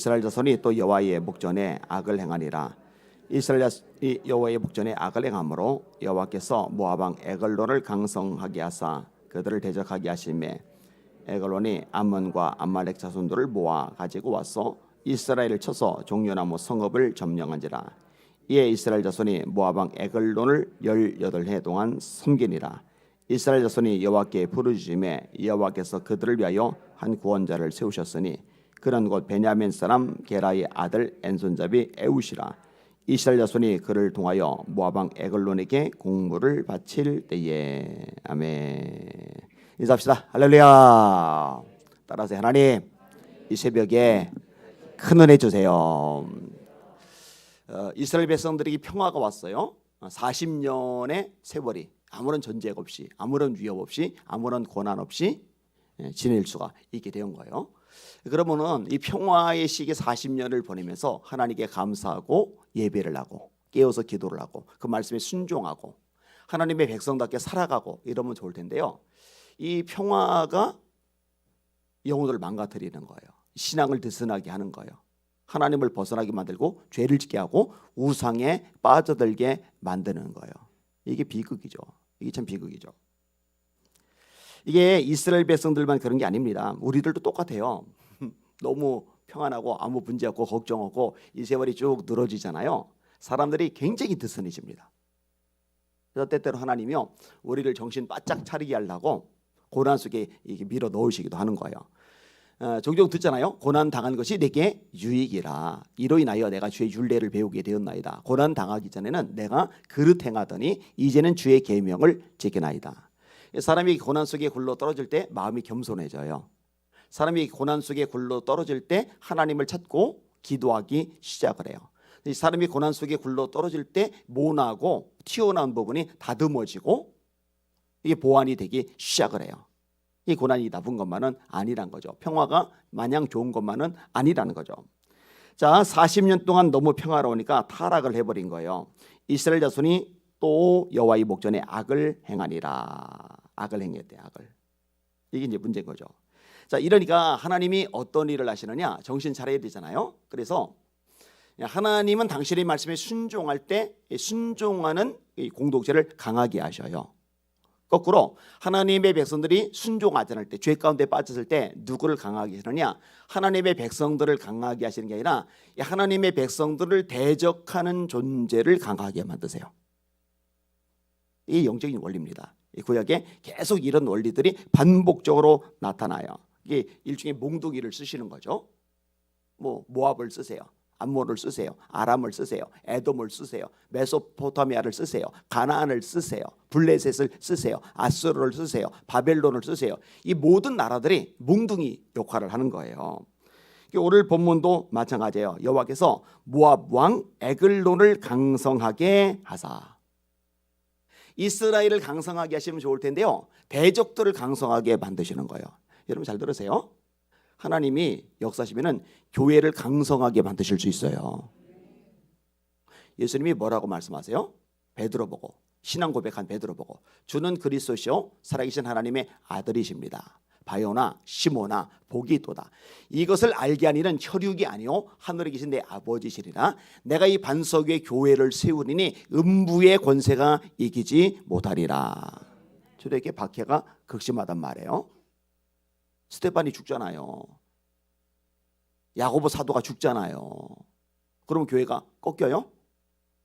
이스라엘 자손이 또 여호와의 목전에 악을 행하니라. 이스라엘 자손이 여호와의 목전에 악을 행함으로 여호와께서 모압 왕 에글론을 강성하게 하사 그들을 대적하게 하시매 에글론이 암몬과 암말렉 자손들을 모아 가지고 와서 이스라엘을 쳐서 종려나무 성읍을 점령한지라. 이에 이스라엘 자손이 모압 왕 에글론을 18해 동안 섬기니라. 이스라엘 자손이 여호와께 부르짖음에 여호와께서 그들을 위하여 한 구원자를 세우셨으니 그는 곧 베냐민 사람 게라의 아들 엔손잡이 에웃이라. 이스라엘 자손이 그를 통하여 모압 왕 에글론에게 공물을 바칠 때에. 아멘. 인사합시다. 할렐루야. 따라서 하나님 이 새벽에 큰 은혜 주세요. 이스라엘 백성들에게 평화가 왔어요. 40년의 세월이 아무런 전쟁 없이, 아무런 위협 없이, 아무런 고난 없이 지낼 수가 있게 된 거예요. 그러면은 이 평화의 시기 40년을 보내면서 하나님께 감사하고 예배를 하고 깨어서 기도를 하고 그 말씀에 순종하고 하나님의 백성답게 살아가고 이러면 좋을 텐데요. 이 평화가 영혼을 망가뜨리는 거예요. 신앙을 느슨하게 하는 거예요. 하나님을 벗어나게 만들고 죄를 짓게 하고 우상에 빠져들게 만드는 거예요. 이게 비극이죠. 이게 참 비극이죠. 이게 이스라엘 백성들만 그런 게 아닙니다. 우리들도 똑같아요. 너무 평안하고 아무 문제 없고 걱정 없고 이 세월이 쭉 늘어지잖아요. 사람들이 굉장히 느슨해집니다. 그래서 때때로 하나님이요 우리를 정신 바짝 차리게 하려고 고난 속에 이렇게 밀어 넣으시기도 하는 거예요. 종종 듣잖아요. 고난 당한 것이 내게 유익이라. 이로 인하여 내가 주의 율례를 배우게 되었나이다. 고난 당하기 전에는 내가 그릇 행하더니 이제는 주의 계명을 지키나이다. 사람이 고난 속에 굴러 떨어질 때 마음이 겸손해져요. 사람이 고난 속에 굴러 떨어질 때 하나님을 찾고 기도하기 시작을 해요. 사람이 고난 속에 굴러 떨어질 때 모나고 튀어나온 부분이 다듬어지고 이게 보완이 되기 시작을 해요. 이 고난이 나쁜 것만은 아니란 거죠. 평화가 마냥 좋은 것만은 아니라는 거죠. 자, 40년 동안 너무 평화로우니까 타락을 해버린 거예요. 이스라엘 자손이 또 여호와의 목전에 악을 행하니라. 악을 행했대. 악을. 이게 이제 문제인 거죠. 자, 이러니까 하나님이 어떤 일을 하시느냐? 정신 차려야 되잖아요. 그래서 하나님은 당신의 말씀에 순종할 때 순종하는 공동체를 강하게 하셔요. 거꾸로 하나님의 백성들이 순종하지 않을 때, 죄 가운데 빠졌을 때 누구를 강하게 하시느냐? 하나님의 백성들을 강하게 하시는 게 아니라 하나님의 백성들을 대적하는 존재를 강하게 만드세요. 이 영적인 원리입니다. 이 구약에 계속 이런 원리들이 반복적으로 나타나요. 이게 일종의 몽둥이를 쓰시는 거죠. 뭐 모압을 쓰세요. 암몬을 쓰세요. 아람을 쓰세요. 에돔을 쓰세요. 메소포타미아를 쓰세요. 가나안을 쓰세요. 블레셋을 쓰세요. 아수르를 쓰세요. 바벨론을 쓰세요. 이 모든 나라들이 몽둥이 역할을 하는 거예요. 오늘 본문도 마찬가지예요. 여호와께서 모압 왕 에글론을 강성하게 하사. 이스라엘을 강성하게 하시면 좋을 텐데요. 대적들을 강성하게 만드시는 거예요. 여러분 잘 들으세요. 하나님이 역사하시면은 교회를 강성하게 만드실 수 있어요. 예수님이 뭐라고 말씀하세요? 베드로 보고, 신앙 고백한 베드로 보고, 주는 그리스도시요 살아계신 하나님의 아들이십니다. 바요나 시모나 복이 있도다. 이것을 알게 하니는 혈육이 아니요 하늘에 계신 내 아버지시리라. 내가 이 반석 위에 교회를 세우리니 음부의 권세가 이기지 못하리라. 저에게 박해가 극심하단 말이에요. 스데반이 죽잖아요. 야고보 사도가 죽잖아요. 그러면 교회가 꺾여요?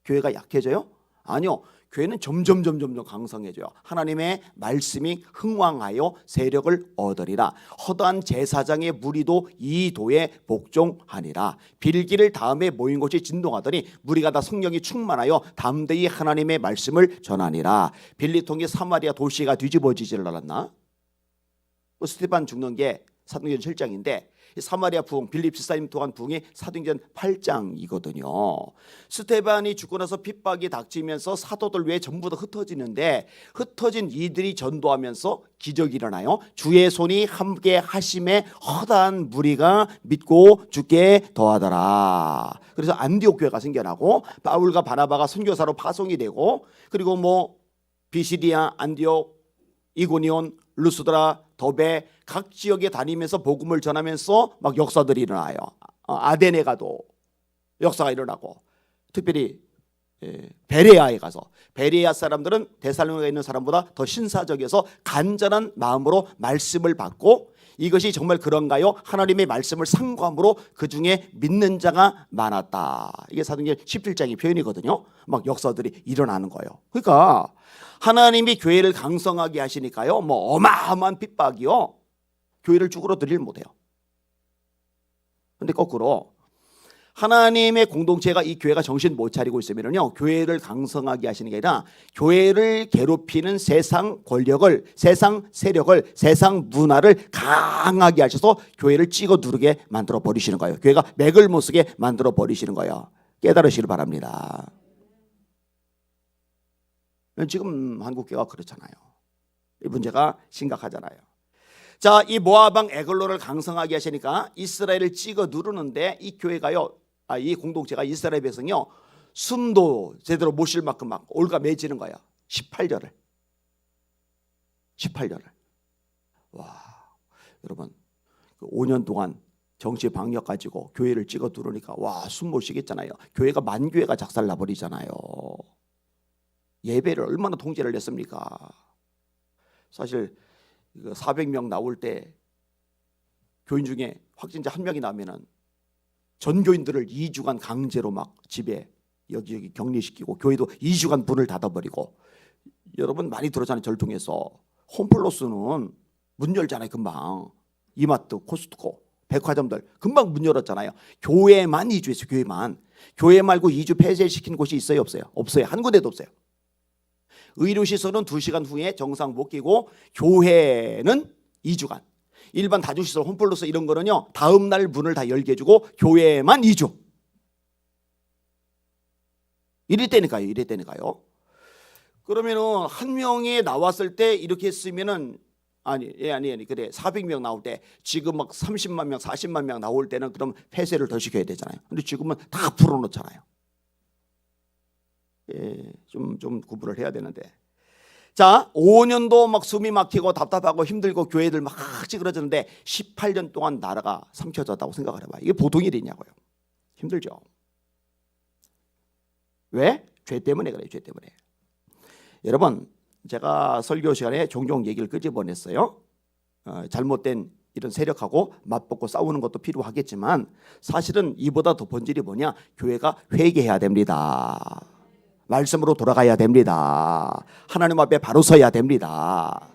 교회가 약해져요? 아니요. 교회는 점점 강성해져요. 하나님의 말씀이 흥왕하여 세력을 얻으리라. 허다한 제사장의 무리도 이 도에 복종하니라. 빌기를 다음에 모인 곳이 진동하더니 무리가 다 성령이 충만하여 담대히 하나님의 말씀을 전하니라. 빌리통이 사마리아 도시가 뒤집어지지를 않았나? 스데반 죽는 게 사도행전 7장인데 사마리아 부흥, 빌립 집사님 통한 부흥이 사도행전 8장이거든요. 스데반이 죽고 나서 핍박이 닥치면서 사도들 외에 전부 다 흩어지는데 흩어진 이들이 전도하면서 기적이 일어나요. 주의 손이 함께 하심에 허다한 무리가 믿고 죽게 더하더라. 그래서 안디옥 교회가 생겨나고 바울과 바나바가 선교사로 파송이 되고 그리고 뭐 비시디아, 안디옥, 이고니온, 루스드라, 더베 각 지역에 다니면서 복음을 전하면서 막 역사들이 일어나요. 아덴에 가도 역사가 일어나고, 특별히 베레아에 가서, 베레아 사람들은 데살로니가에 있는 사람보다 더 신사적이어서 간절한 마음으로 말씀을 받고, 이것이 정말 그런가요? 하나님의 말씀을 상고함으로 그 중에 믿는 자가 많았다. 이게 사도행전 17장의 표현이거든요. 막 역사들이 일어나는 거예요. 그러니까 하나님이 교회를 강성하게 하시니까요, 뭐 어마어마한 핍박이요, 교회를 쭈그러들일 못해요. 근데 거꾸로 하나님의 공동체가, 이 교회가 정신 못 차리고 있으면요, 교회를 강성하게 하시는 게 아니라 교회를 괴롭히는 세상 권력을, 세상 세력을, 세상 문화를 강하게 하셔서 교회를 찍어 누르게 만들어 버리시는 거예요. 교회가 맥을 못 쓰게 만들어 버리시는 거예요. 깨달으시길 바랍니다. 지금 한국교회가 그렇잖아요. 이 문제가 심각하잖아요. 자, 이 모압 왕 에글론을 강성하게 하시니까 이스라엘을 찍어 누르는데, 이 교회가요, 이 공동체가, 이스라엘 백성이요, 숨도 제대로 못 쉴 만큼 막 올가매지는 거야. 18절을. 와, 여러분, 5년 동안 정치 방역 가지고 교회를 찍어 누르니까 와, 숨 못 쉬겠잖아요. 교회가 만교회가 작살나 버리잖아요. 예배를 얼마나 통제를 했습니까? 사실 400명 나올 때 교인 중에 확진자 1명이 나면은 전교인들을 2주간 강제로 막 집에 여기 격리시키고, 교회도 2주간 문을 닫아버리고. 여러분 많이 들었잖아요. 절통에서 홈플러스는 문 열잖아요. 금방 이마트, 코스트코, 백화점들 금방 문 열었잖아요. 교회만 2주했어요. 교회만. 교회 말고 2주 폐쇄시킨 곳이 있어요? 없어요? 없어요. 한 군데도 없어요. 의료시설은 2시간 후에 정상 못 끼고, 교회는 2주간. 일반 다중시설, 홈플러스 이런 거는요, 다음 날 문을 다 열게 해주고, 교회만 2주. 이랬다니까요. 그러면은 한 명이 나왔을 때 이렇게 했으면은, 아니 그래, 400명 나올 때, 지금 막 30만 명, 40만 명 나올 때는 그럼 폐쇄를 더 시켜야 되잖아요. 근데 지금은 다 풀어놓잖아요. 좀 구분을 해야 되는데. 자, 5년도 막 숨이 막히고 답답하고 힘들고 교회들 막 찌그러졌는데 18년 동안 나라가 삼켜졌다고 생각을 해봐요. 이게 보통 일이냐고요. 힘들죠. 왜? 죄 때문에 그래요. 죄 때문에. 여러분, 제가 설교 시간에 종종 얘기를 끄집어냈어요. 잘못된 이런 세력하고 맞붙고 싸우는 것도 필요하겠지만, 사실은 이보다 더 본질이 뭐냐? 교회가 회개해야 됩니다. 말씀으로 돌아가야 됩니다. 하나님 앞에 바로 서야 됩니다.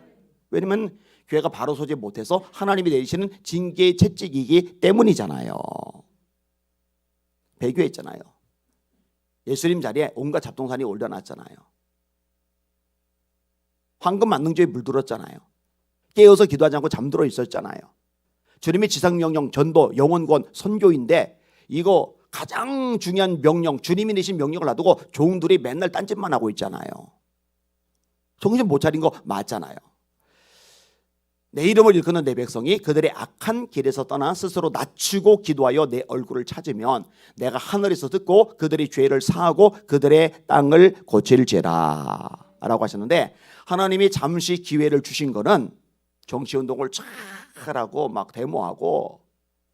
왜냐면 교회가 바로 서지 못해서 하나님이 내리시는 징계의 채찍이기 때문이잖아요. 배교했잖아요. 예수님 자리에 온갖 잡동산이 올려놨잖아요. 황금 만능주에 물들었잖아요. 깨어서 기도하지 않고 잠들어 있었잖아요. 주님의 지상명령, 전도, 영원권, 선교인데, 이거 가장 중요한 명령, 주님이 내신 명령을 놔두고 종들이 맨날 딴짓만 하고 있잖아요. 정신 못 차린 거 맞잖아요. 내 이름을 일컫는 내 백성이 그들의 악한 길에서 떠나 스스로 낮추고 기도하여 내 얼굴을 찾으면 내가 하늘에서 듣고 그들의 죄를 사하고 그들의 땅을 고칠지라 라고 하셨는데, 하나님이 잠시 기회를 주신 거는 정치운동을 잘하고 막 데모하고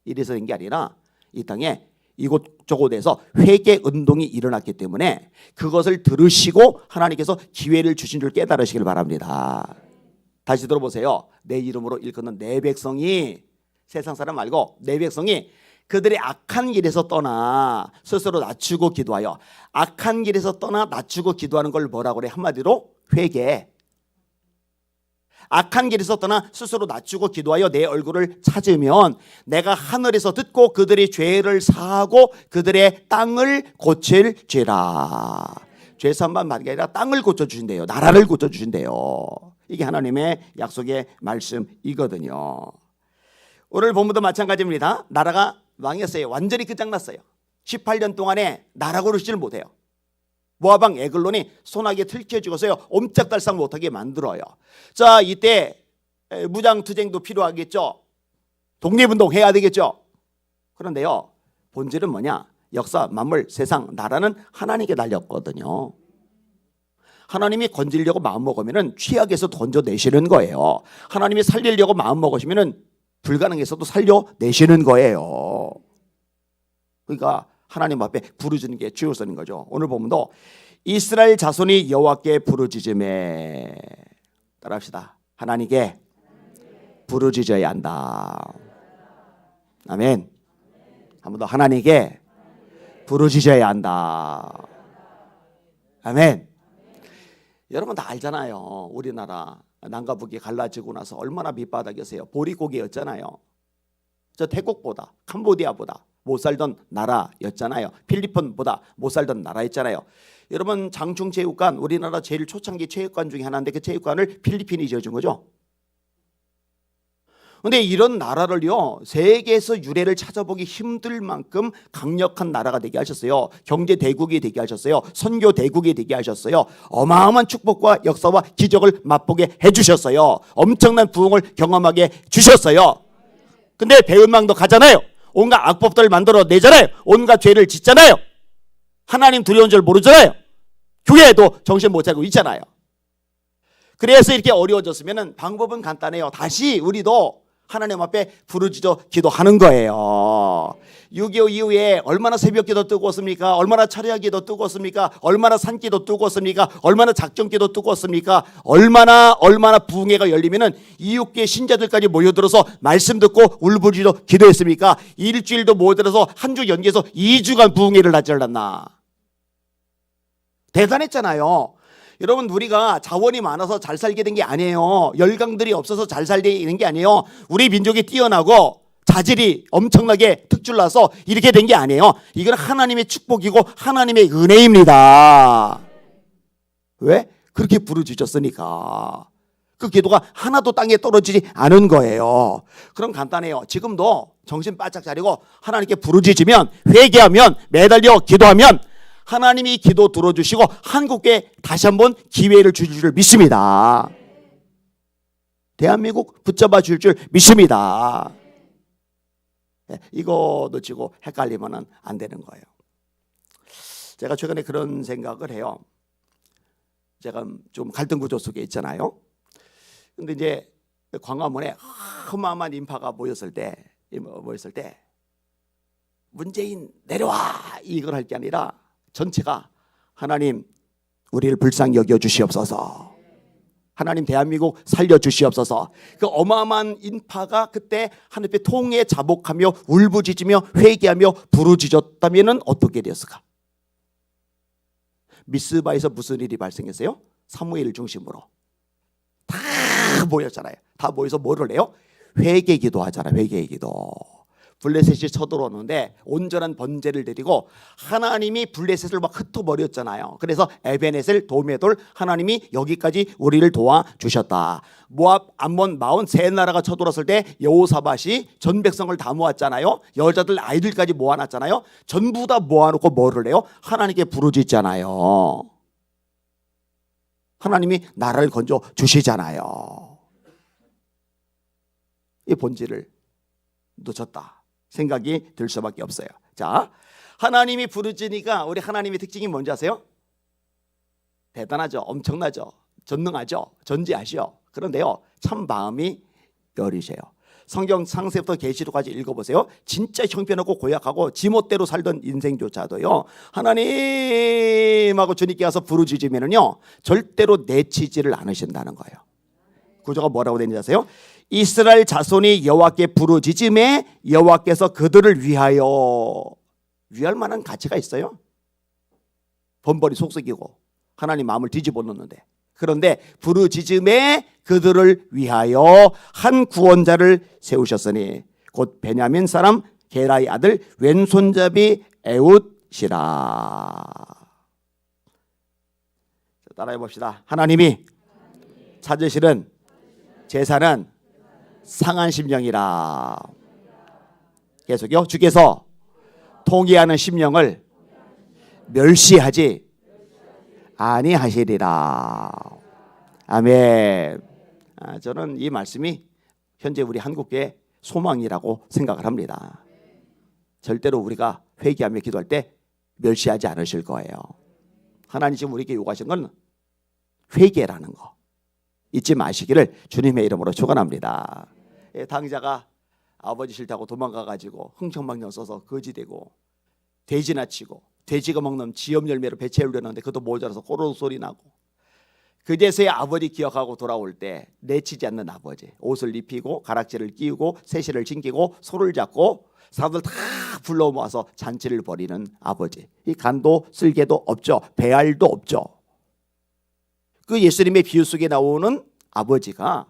이래서 된 게 아니라, 이 땅에 이곳저곳에서 회개 운동이 일어났기 때문에 그것을 들으시고 하나님께서 기회를 주신 줄 깨달으시길 바랍니다. 다시 들어보세요. 내 이름으로 일컫는 내 백성이, 세상 사람 말고 내 백성이 그들의 악한 길에서 떠나 스스로 낮추고 기도하여. 악한 길에서 떠나 낮추고 기도하는 걸 뭐라고 그래? 한마디로 회개. 악한 길에서 떠나 스스로 낮추고 기도하여 내 얼굴을 찾으면 내가 하늘에서 듣고 그들의 죄를 사하고 그들의 땅을 고칠지라. 죄 사함만 받는 게 아니라 땅을 고쳐주신대요. 나라를 고쳐주신대요. 이게 하나님의 약속의 말씀이거든요. 오늘 본문도 마찬가지입니다. 나라가 망했어요. 완전히 끝장났어요. 18년 동안에 나라 고르지를 못해요. 모압 왕 에글론이 소나기에 들켜 죽어서요, 옴짝달싹 못하게 만들어요. 자, 이때 무장투쟁도 필요하겠죠. 독립운동 해야 되겠죠. 그런데요, 본질은 뭐냐? 역사, 만물, 세상, 나라는 하나님께 달렸거든요. 하나님이 건지려고 마음먹으면 취약에서 던져내시는 거예요. 하나님이 살리려고 마음먹으시면 불가능해서도 살려내시는 거예요. 그러니까 하나님 앞에 부르짖는 게 최우선인 거죠. 오늘 본문도 이스라엘 자손이 여호와께 부르짖음에, 따라합시다. 하나님께 부르짖어야 한다. 아멘. 한 번 더, 하나님께 부르짖어야 한다. 아멘. 여러분 다 알잖아요. 우리나라 남과 북이 갈라지고 나서 얼마나 밑바닥이었어요. 보릿고개였잖아요. 저 태국보다, 캄보디아보다 못 살던 나라였잖아요. 필리핀보다 못 살던 나라였잖아요. 여러분 장충체육관, 우리나라 제일 초창기 체육관 중에 하나인데 그 체육관을 필리핀이 지어준 거죠. 근데 이런 나라를요, 세계에서 유래를 찾아보기 힘들 만큼 강력한 나라가 되게 하셨어요. 경제 대국이 되게 하셨어요. 선교 대국이 되게 하셨어요. 어마어마한 축복과 역사와 기적을 맛보게 해주셨어요. 엄청난 부흥을 경험하게 주셨어요. 근데 배은망도 가잖아요. 온갖 악법들을 만들어 내잖아요. 온갖 죄를 짓잖아요. 하나님 두려운 줄 모르잖아요. 교회에도 정신 못 차리고 있잖아요. 그래서 이렇게 어려워졌으면 방법은 간단해요. 다시 우리도 하나님 앞에 부르짖어 기도하는 거예요. 6.25 이후에 얼마나 새벽기도 뜨거웠습니까? 얼마나 철야기도 뜨거웠습니까? 얼마나 산기도 뜨거웠습니까? 얼마나 작전기도 뜨거웠습니까? 얼마나 부흥회가 열리면은 이웃계 신자들까지 모여들어서 말씀 듣고 울부짖어 기도했습니까? 일주일도 모여들어서 한 주 연기해서 2주간 부흥회를 하지 않았나? 대단했잖아요. 여러분 우리가 자원이 많아서 잘 살게 된 게 아니에요. 열강들이 없어서 잘 살게 된 게 아니에요. 우리 민족이 뛰어나고 자질이 엄청나게 특출나서 이렇게 된 게 아니에요. 이건 하나님의 축복이고 하나님의 은혜입니다. 왜? 그렇게 부르짖었으니까. 그 기도가 하나도 땅에 떨어지지 않은 거예요. 그럼 간단해요. 지금도 정신 바짝 차리고 하나님께 부르짖으면, 회개하면, 매달려 기도하면 하나님이 기도 들어주시고 한국에 다시 한번 기회를 주실 줄 믿습니다. 대한민국 붙잡아 줄 줄 믿습니다. 이거 놓치고 헷갈리면 안 되는 거예요. 제가 최근에 그런 생각을 해요. 제가 좀 갈등 구조 속에 있잖아요. 근데 이제 광화문에 어마어마한 인파가 모였을 때 문재인 내려와 이걸 할 게 아니라 전체가 하나님 우리를 불쌍히 여겨 주시옵소서. 하나님 대한민국 살려 주시옵소서. 그 어마어마한 인파가 그때 하나님 앞에 통에 자복하며 울부짖으며 회개하며 부르짖었다면 어떻게 되었을까? 미스바에서 무슨 일이 발생했어요? 사무엘 중심으로 다 모였잖아요. 다 모여서 뭐를 해요? 회개 기도하잖아요. 회개 기도. 블레셋이 쳐들어오는데 온전한 번제를 드리고 하나님이 블레셋을 막 흩어버렸잖아요. 그래서 에베넷을 도메돌 하나님이 여기까지 우리를 도와주셨다. 모압, 암몬, 마온 세 나라가 쳐들어왔을 때 여호사밧이 전 백성을 다 모았잖아요. 여자들 아이들까지 모아놨잖아요. 전부 다 모아놓고 뭐를 해요? 하나님께 부르짖잖아요. 하나님이 나라를 건져 주시잖아요. 이 본질을 놓쳤다 생각이 들 수밖에 없어요. 자, 하나님이 부르짖으니까 우리 하나님의 특징이 뭔지 아세요? 대단하죠. 엄청나죠. 전능하죠. 전지하시오. 그런데요, 참 마음이 여리세요. 성경 창세부터 계시록까지 읽어보세요. 진짜 형편없고 고약하고 지멋대로 살던 인생조차도요, 하나님하고 주님께 가서 부르짖으면요 절대로 내치지를 않으신다는 거예요. 구조가 뭐라고 되는지 아세요? 이스라엘 자손이 여호와께 부르짖음에 여호와께서 그들을 위할 만한 가치가 있어요? 번번이 속썩이고 하나님 마음을 뒤집어 놓는데, 그런데 부르짖음에 그들을 위하여 한 구원자를 세우셨으니 곧 베냐민 사람 게라의 아들 왼손잡이 에훗이라. 따라해 봅시다. 하나님이 찾으시는 제사는 상한 심령이라. 계속요. 주께서 통회하는 심령을 멸시하지 아니하시리라. 아멘. 저는 이 말씀이 현재 우리 한국의 소망이라고 생각을 합니다. 절대로 우리가 회개하며 기도할 때 멸시하지 않으실 거예요. 하나님 지금 우리에게 요구하신 건 회개라는 거 잊지 마시기를 주님의 이름으로 축원합니다. 당자가 아버지 싫다고 도망가가지고 흥청망청 써서 거지되고 돼지나 치고 돼지가 먹는 지엽 열매로 배 채우려는데 그것도 모자라서 꼬르륵 소리 나고 그제서야 아버지 기억하고 돌아올 때 내치지 않는 아버지 옷을 입히고 가락지를 끼우고 새실을 챙기고 소를 잡고 사람들 다 불러 모아서 잔치를 벌이는 아버지. 이 간도 쓸개도 없죠. 배알도 없죠. 그 예수님의 비유 속에 나오는 아버지가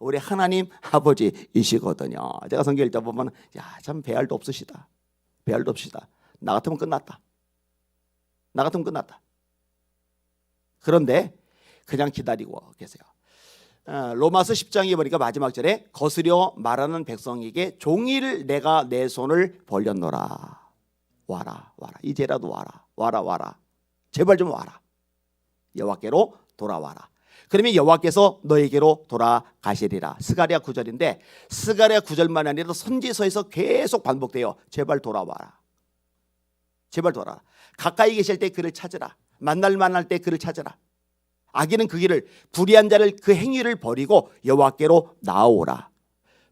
우리 하나님 아버지이시거든요. 제가 성경 읽다 보면 참 배알도 없으시다. 배알도 없으시다. 나 같으면 끝났다. 나 같으면 끝났다. 그런데 그냥 기다리고 계세요. 로마서 10장에 보니까 마지막 절에 거스려 말하는 백성에게 종일 내가 내 손을 벌렸노라. 와라 와라 이제라도 와라 제발 좀 와라. 여호와께로 돌아와라. 그러면 여호와께서 너에게로 돌아가시리라. 스가랴 9절인데 스가랴 9절만 아니라 선지서에서 계속 반복돼요. 제발 돌아와라. 제발 돌아와라. 가까이 계실 때 그를 찾으라. 만날 만할 때 그를 찾으라. 악인은 그 길을 불의한 자를 그 행위를 버리고 여호와께로 나오라.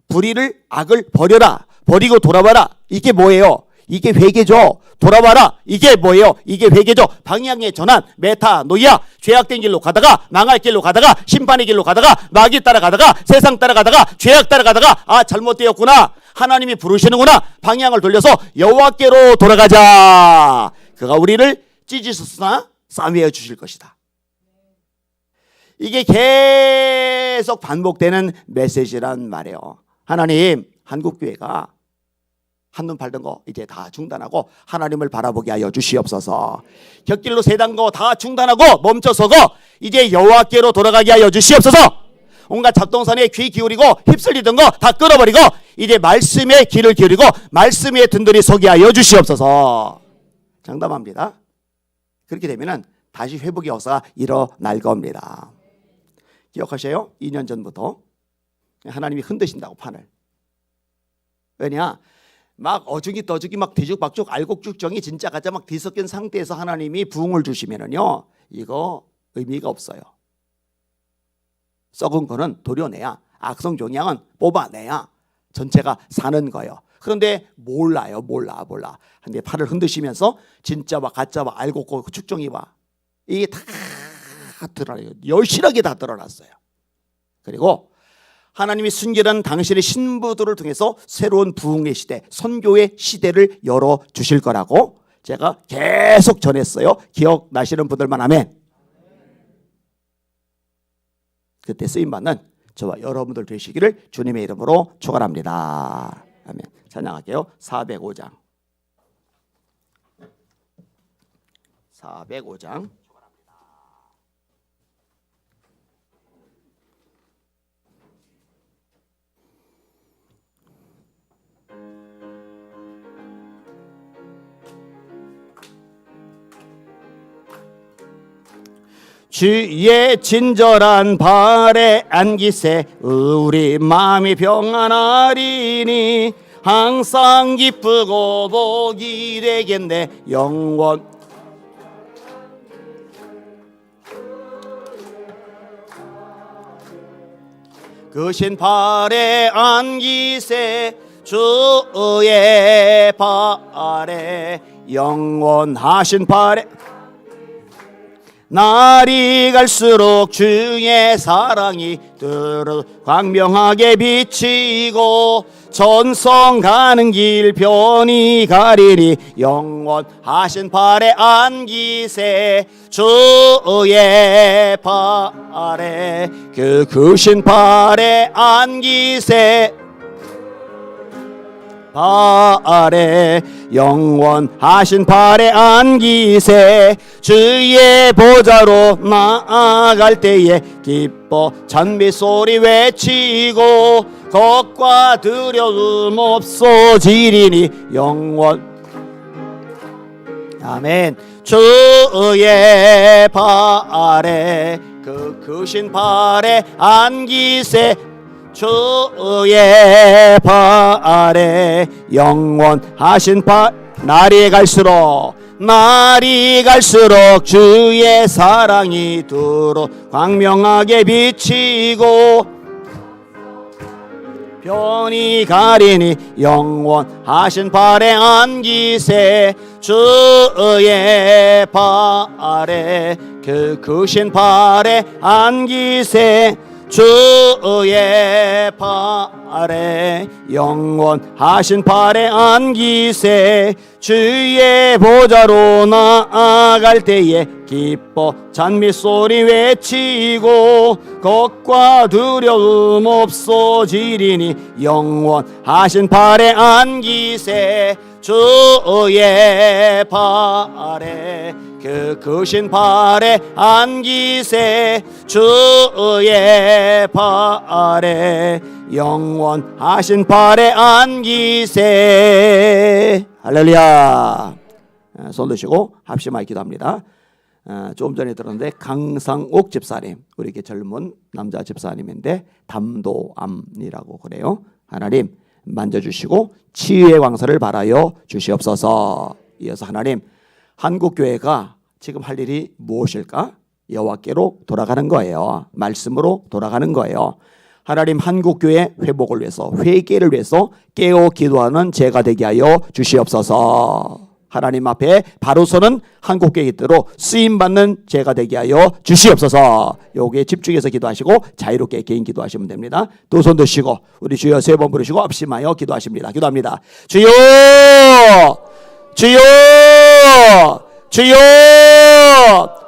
불의를 악을 버려라. 버리고 돌아와라. 이게 뭐예요? 이게 회개죠. 돌아와라. 이게 뭐예요? 이게 회개죠. 방향의 전환, 메타노이아. 죄악된 길로 가다가 망할 길로 가다가 심판의 길로 가다가 마귀 따라가다가 세상 따라가다가 죄악 따라가다가 잘못되었구나. 하나님이 부르시는구나. 방향을 돌려서 여호와께로 돌아가자. 그가 우리를 찢으셨으나 싸매어 주실 것이다. 이게 계속 반복되는 메시지란 말이에요. 하나님, 한국교회가 한눈 팔던 거 이제 다 중단하고 하나님을 바라보게 하여 주시옵소서. 곁길로 세단 거 다 중단하고 멈춰서고 이제 여호와께로 돌아가게 하여 주시옵소서. 온갖 잡동사니에 귀 기울이고 휩쓸리던 거 다 끊어버리고 이제 말씀에 귀를 기울이고 말씀에 든든히 서게 하여 주시옵소서. 장담합니다. 그렇게 되면은 다시 회복의 역사가 일어날 겁니다. 기억하세요? 2년 전부터 하나님이 흔드신다고 판을. 왜냐? 막 어죽이 떠죽이 막 뒤죽박죽 알곡죽정이 진짜 가짜 막 뒤섞인 상태에서 하나님이 부흥을 주시면은요 이거 의미가 없어요. 썩은 거는 도려내야 악성 종양은 뽑아내야 전체가 사는 거예요. 그런데 몰라. 근데 팔을 흔드시면서 진짜와 가짜와 알곡과 축정이와 이게 다 드러나요. 여실하게 다 드러났어요. 그리고 하나님이 순결한 당신의 신부들을 통해서 새로운 부흥의 시대, 선교의 시대를 열어주실 거라고 제가 계속 전했어요. 기억나시는 분들만 아멘. 그때 쓰임받는 저와 여러분들 되시기를 주님의 이름으로 축원합니다. 아멘. 찬양할게요. 405장 405장 주의 친절한 발에 안기세 우리 마음이 평안하리니 항상 기쁘고 복이 되겠네 영원 그 신발에 안기세 주의 발에 영원하신 발에 날이 갈수록 주의 사랑이 광명하게 비치고 전성 가는 길 편히 가리니 영원하신 발에 안기세 주의 발에 그 크신 발에 안기세 발에 영원하신 발에 안기세 주의 보좌로 나아갈 때에 기뻐 찬미 소리 외치고 걱과 두려움 없어지리니 영원 아멘 주의 발에 그 크신 발에 안기세 주의 발에 영원하신 발 날이 갈수록 주의 사랑이 두루 광명하게 비치고 편히 가리니 영원하신 발에 안기세 주의 발에 그 크신 발에 안기세 주의 발에 영원하신 발에 안기세 주의 보좌로 나아갈 때에 기뻐 찬미소리 외치고 걱과 두려움 없어지리니 영원하신 발에 안기세 주의 발에 그 크신 발에 안기세 주의 발에 영원하신 발에 안기세. 할렐루야. 손 드시고 합심하여 기도합니다. 조금 전에 들었는데 강상옥 집사님, 우리 이렇게 젊은 남자 집사님인데 담도암이라고 그래요. 하나님 만져주시고 치유의 광선을 발하여 주시옵소서. 이어서 하나님, 한국교회가 지금 할 일이 무엇일까? 여호와께로 돌아가는 거예요. 말씀으로 돌아가는 거예요. 하나님, 한국교회 회복을 위해서, 회개를 위해서 깨어 기도하는 제가 되게 하여 주시옵소서. 하나님 앞에 바로 서는 한국교회 뜻대로 쓰임받는 제가 되게 하여 주시옵소서. 여기에 집중해서 기도하시고 자유롭게 개인 기도하시면 됩니다. 두 손 드시고 우리 주여 세 번 부르시고 합심하여 기도하십니다. 기도합니다. 주여, 주여, 주여.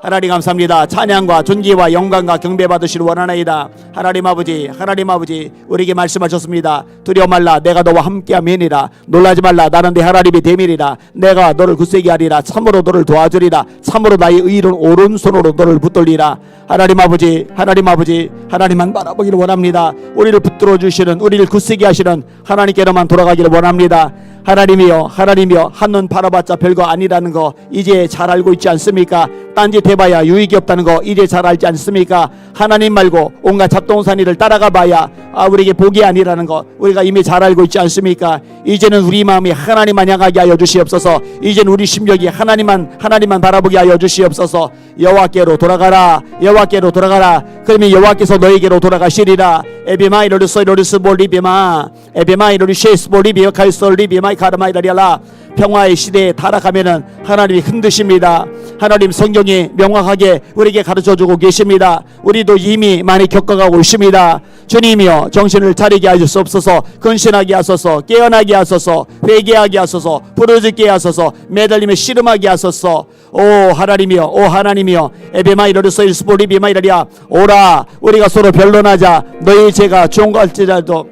하나님 감사합니다. 찬양과 존귀와 영광과 경배 받으시를 원하나이다. 하나님 아버지, 하나님 아버지, 우리에게 말씀하셨습니다. 두려워 말라, 내가 너와 함께함이니라. 놀라지 말라, 나는 네 하나님이 됨이니라. 내가 너를 굳세게 하리라. 참으로 너를 도와주리라. 참으로 나의 의로운 오른손으로 너를 붙들리라. 하나님 아버지, 하나님 아버지, 하나님만 바라보기를 원합니다. 우리를 붙들어 주시는, 우리를 굳세게 하시는 하나님께로만 돌아가기를 원합니다. 하나님이여, 하나님이여, 한눈 바라봤자 별거 아니라는 거 이제 잘 알고 있지 않습니까? 딴짓 해봐야 유익이 없다는 거 이제 잘 알지 않습니까? 하나님 말고 온갖 잡동사니를 따라가 봐야 우리에게 복이 아니라는 거 우리가 이미 잘 알고 있지 않습니까? 이제는 우리 마음이 하나님만 향하게 하여 주시옵소서. 이제는 우리 심령이 하나님만 바라보게 하여 주시옵소서. 여호와께로 돌아가라, 여호와께로 돌아가라. 그러면 여호와께서 너에게로 돌아가시리라. 에비마이로르 소이로르스 볼리비마 에비마이로르 셰스 볼리비어 칼솔리비마이 카르마이라리알라. 평화의 시대에 타락하면은 하나님이 흔드십니다. 하나님 성경이 명확하게 우리에게 가르쳐주고 계십니다. 우리도 이미 많이 겪어가고 있습니다. 주님이여, 정신을 차리게 하시옵소서. 근신하게 하소서. 깨어나게 하소서. 회개하게 하소서. 부르짖게 하소서. 매달림에 씨름하게 하소서. 오 하나님이여, 오 하나님이여, 에베마이로르소 일스보리비마이라리아. 오라, 우리가 서로 변론하자. 너희 죄가 좋은 것 같지라도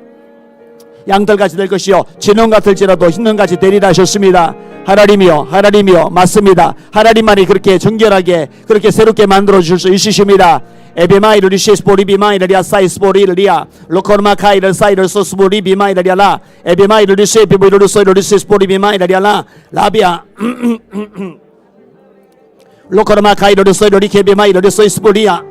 양털같이 될 것이요 진홍 같을지라도 흰눈같이 되리라 하셨습니다. 하나님이여, 하나님이여, 맞습니다. 하나님만이 그렇게 정결하게 그렇게 새롭게 만들어 주실 수 있으십니다. 에베마이르 리시스보리비마이르리아 사이스보리르리아 로코르마카이르 사이르소스보리비마이르리아라 에베마이르 리시비보이르 소이르리시스보리비마이르리아라 라비아 로코르마카이르 소이르리케비마이르 소이스보리아.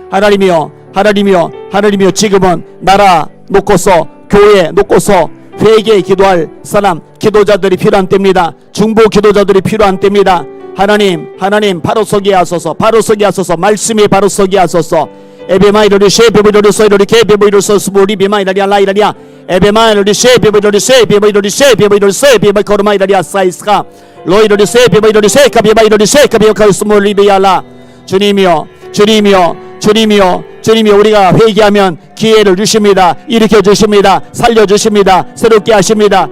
하나님이여, 하나님이여, 하나님이여, 지금은 나라 놓고서 교회 놓고서 회개에 기도할 사람 기도자들이 필요한 때입니다. 중보 기도자들이 필요한 때입니다. 하나님, 하나님 바로 서게 하소서. 바로 서게 하소서. 말씀이 바로 서게 하소서. 에베마이르리 셰베보이르리 소이르리 케베보이르 소스보리비마이라리아 라이라리아 에베마이르리 셰베보이르리 셰베보이르리 셰베보이르리 셰베보이 코르마이라리아 사이스카 로이르리 셰베보이르리 셰카비바이르리 셰카비오카스몰리비알라. 주님이여, 주님이여, 주님이여, 주님이 우리가 회개하면 기회를 주십니다. 일으켜 주십니다. 살려 주십니다. 새롭게 하십니다.